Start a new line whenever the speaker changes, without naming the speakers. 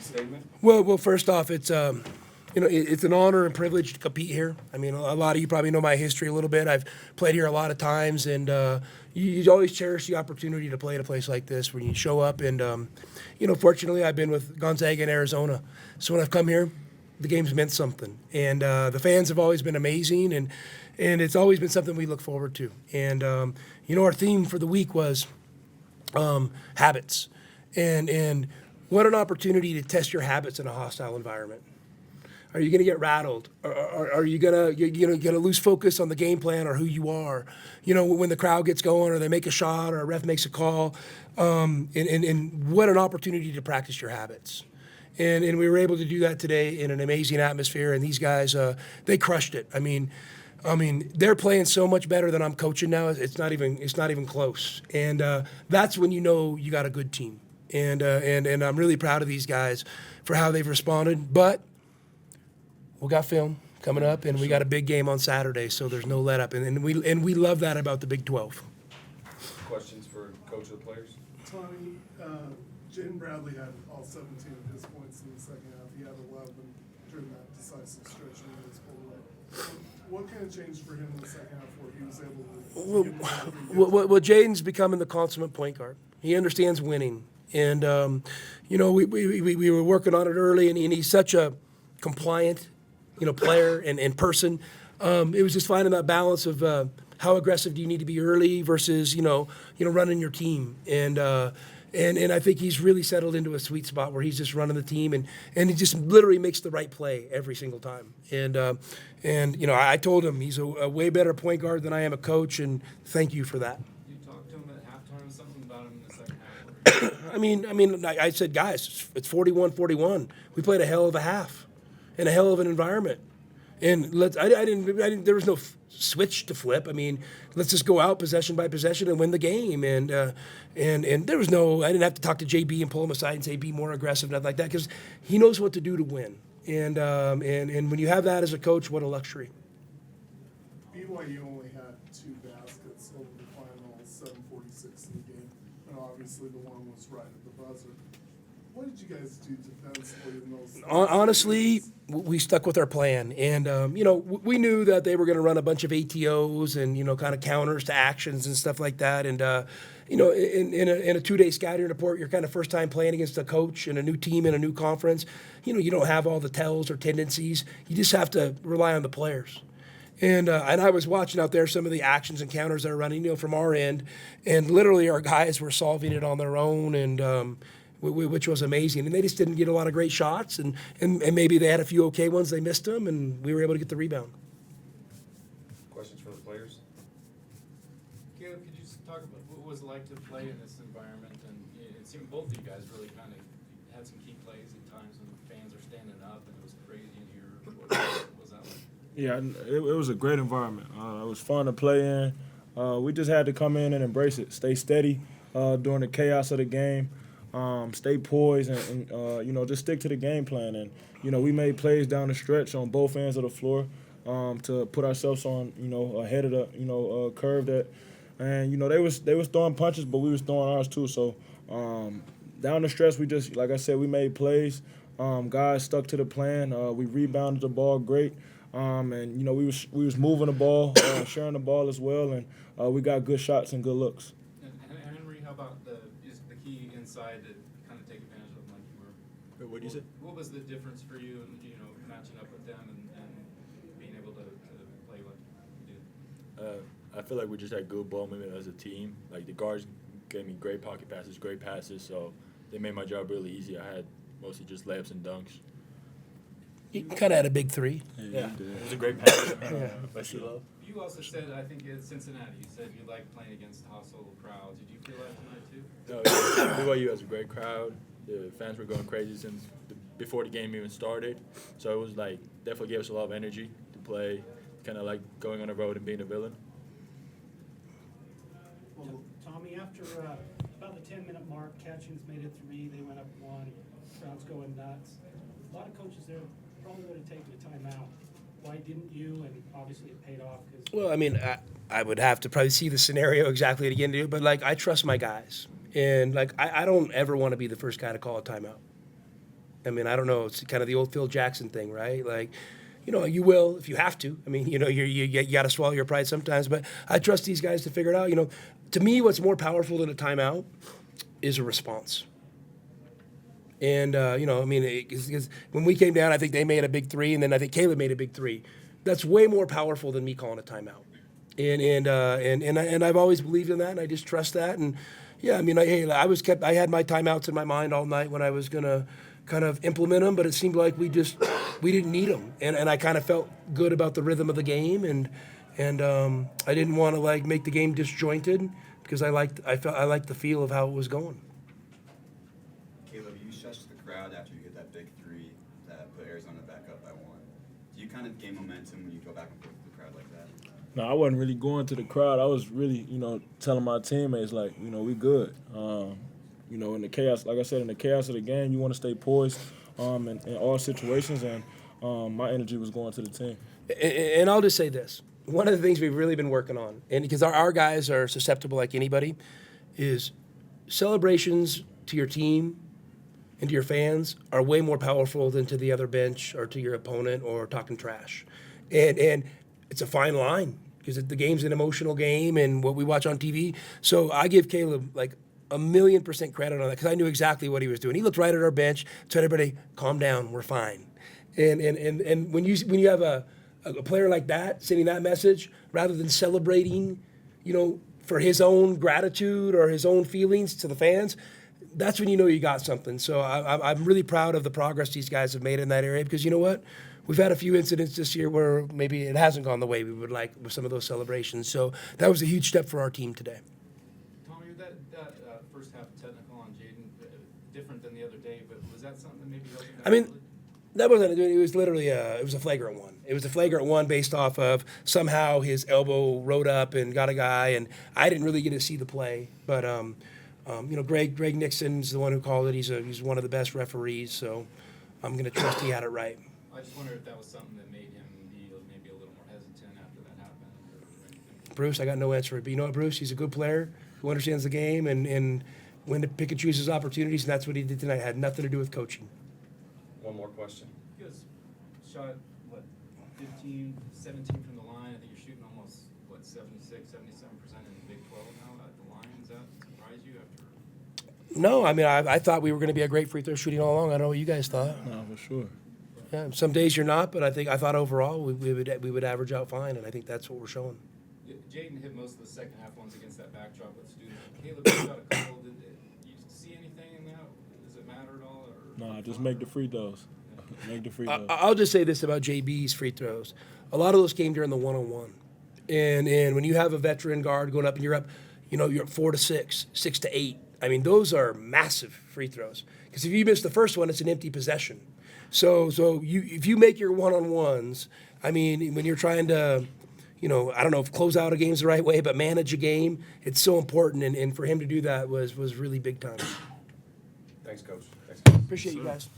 statement.
Well, first off, it's it's an honor and privilege to compete here. I mean, a lot of you probably know my history a little bit. I've played here a lot of times, and you always cherish the opportunity to play at a place like this when you show up. And fortunately, I've been with Gonzaga in Arizona, so when I've come here, the game's meant something, and the fans have always been amazing, and it's always been something we look forward to. And our theme for the week was habits, and what an opportunity to test your habits in a hostile environment. Are you going to get rattled? Are you going to lose focus on the game plan or who you are? When the crowd gets going, or they make a shot, or a ref makes a call, and what an opportunity to practice your habits. And we were able to do that today in an amazing atmosphere. And these guys, they crushed it. I mean, they're playing so much better than I'm coaching now. It's not even close. And that's when you know you got a good team. And I'm really proud of these guys for how they've responded. But we got film coming up, and we got a big game on Saturday, so there's no let up. And we love that about the Big 12.
Questions for coach of the players?
Tommy, Jaden Bradley had all 17 of his points in the second half. He had 11 during that decisive stretch when he was pulled away. What kind of changed for him in the second half where he was able to
Well, Jaden's becoming the consummate point guard. He understands winning. And, we were working on it early, and he's such a compliant player and person. It was just finding that balance of how aggressive do you need to be early versus running your team. And I think he's really settled into a sweet spot where he's just running the team, and he just literally makes the right play every single time. And I told him he's a way better point guard than I am a coach, and thank you for that.
You talked to him at halftime, something about him in the second half.
I said, guys, it's 41-41. We played a hell of a half in a hell of an environment. And there was no switch to flip. I mean, let's just go out possession by possession and win the game. And there was I didn't have to talk to JB and pull him aside and say, be more aggressive, nothing like that, because he knows what to do to win. And when you have that as a coach, what a luxury.
BYU only had 2 baskets over the final 7:46 in the game, and obviously the one was right at the buzzer. What did you guys do defensively in those?
Honestly, we stuck with our plan, and we knew that they were going to run a bunch of ATOs and kind of counters to actions and stuff like that. And in a 2-day scouting report, you're kind of first time playing against a coach and a new team in a new conference. You don't have all the tells or tendencies. You just have to rely on the players. And I was watching out there some of the actions and counters that are running, from our end, and literally our guys were solving it on their own, and which was amazing. And they just didn't get a lot of great shots, and maybe they had a few okay ones, they missed them, and we were able to get the rebound.
Questions for the players?
Caleb, could you just talk about what it was like to play in this environment? And it seemed both of you guys really kind of had some key plays at times when fans are standing up, and it was crazy in here. What was that like?
Yeah, it was a great environment. It was fun to play in. We just had to come in and embrace it, stay steady during the chaos of the game. Stay poised and just stick to the game plan. And, we made plays down the stretch on both ends of the floor to put ourselves on, ahead of the, curve that. And, they was throwing punches, but we was throwing ours too. So down the stretch, we just, like I said, we made plays. Guys stuck to the plan. We rebounded the ball great. And, we was moving the ball, sharing the ball as well. And we got good shots and good looks.
And Henry, how about the key inside to kind of take advantage of them like you were?
What did you say?
What was the difference for you in, matching up with them and being able to play like you did?
I feel like we just had good ball movement as a team. Like, the guards gave me great pocket passes, great passes, so they made my job really easy. I had mostly just layups and dunks.
You kind of had a big 3.
Yeah. It was a great pass.
You also said, I think at Cincinnati, you said you like playing against hostile crowds. Did you feel that tonight too?
No, BYU has a great crowd. The fans were going crazy since before the game even started. So it was definitely gave us a lot of energy to play, kind of like going on the road and being a villain.
Well, Tommy, after about the 10-minute mark, Catchings made it 3. They went up 1. Crowd's going nuts. A lot of coaches there probably would have taken a timeout. Why didn't you? And obviously it paid off.
Well, I would have to probably see the scenario exactly again, but I trust my guys, and I don't ever want to be the first guy to call a timeout. I mean, I don't know. It's kind of the old Phil Jackson thing, right? Like, you know, you will if you have to. I mean, you know, you got to swallow your pride sometimes. But I trust these guys to figure it out. You know, to me, what's more powerful than a timeout is a response. And, you know, I mean, because when we came down, I think they made a big three, and then I think Caleb made a big three. That's way more powerful than me calling a timeout. And I've always believed in that, and I just trust that. And, yeah, I mean, I had my timeouts in my mind all night when I was going to kind of implement them, but it seemed like we didn't need them. And I kind of felt good about the rhythm of the game, and I didn't want to, like, make the game disjointed because I liked the feel of how it was going.
Caleb, you shushed the crowd after you hit that big three that put Arizona back up by 1. Do you kind of gain momentum when you go back and forth with the crowd like that?
No, I wasn't really going to the crowd. I was really, you know, telling my teammates, like, you know, we good. You know, in the chaos, like I said, in the chaos of the game, you want to stay poised in all situations, and my energy was going to the team.
And I'll just say this. One of the things we've really been working on, and because our guys are susceptible like anybody, is celebrations to your team and to your fans are way more powerful than to the other bench or to your opponent or talking trash. And it's a fine line because the game's an emotional game and what we watch on TV. So I give Caleb like 1,000,000% credit on that because I knew exactly what he was doing. He looked right at our bench, told everybody, calm down, we're fine. And when you have a player like that sending that message rather than celebrating, you know, for his own gratitude or his own feelings to the fans, that's when you know you got something. So I'm really proud of the progress these guys have made in that area because you know what? We've had a few incidents this year where maybe it hasn't gone the way we would like with some of those celebrations. So that was a huge step for our team today.
Tommy, that first half technical on Jaden, different than the other day, but was that something that maybe helped him?
I mean, that wasn't. It was literally it was a flagrant one. It was a flagrant one based off of somehow his elbow rode up and got a guy, and I didn't really get to see the play. But you know, Greg Nixon's the one who called it. He's one of the best referees, so I'm going to trust he had it right.
I just wonder if that was something that made him be maybe a little more hesitant after that happened. Or anything.
Bruce, I got no answer. But you know what, Bruce? He's a good player who understands the game and when to pick and choose his opportunities, and that's what he did tonight. It had nothing to do with coaching.
One more question.
You guys shot, 15, 17 from the line. I think you're shooting almost, 76, 77% in the Big 12 now at the line. Does that surprise you after?
No, I mean, I thought we were going to be a great free throw shooting all along. I don't know what you guys thought.
No, for sure.
Yeah, some days you're not, but I thought overall we would average out fine, and I think that's what we're showing.
Jaden hit most of the second half ones against that backdrop with students. Caleb, you got a couple. Did you see anything in that? Does it matter at all? Or
No, just make the free throws. Make the free throws.
I'll just say this about JB's free throws. A lot of those came during the one-on-one. And when you have a veteran guard going up and you're up, you know, you're up 4 to 6, 6 to 8. I mean, those are massive free throws. Because if you miss the first one, it's an empty possession. So if you make your one-on-ones, I mean, when you're trying to, you know, I don't know if close out a game's the right way, but manage a game, it's so important. And for him to do that was really big time.
Thanks, Coach. Thanks, guys.
Appreciate you guys.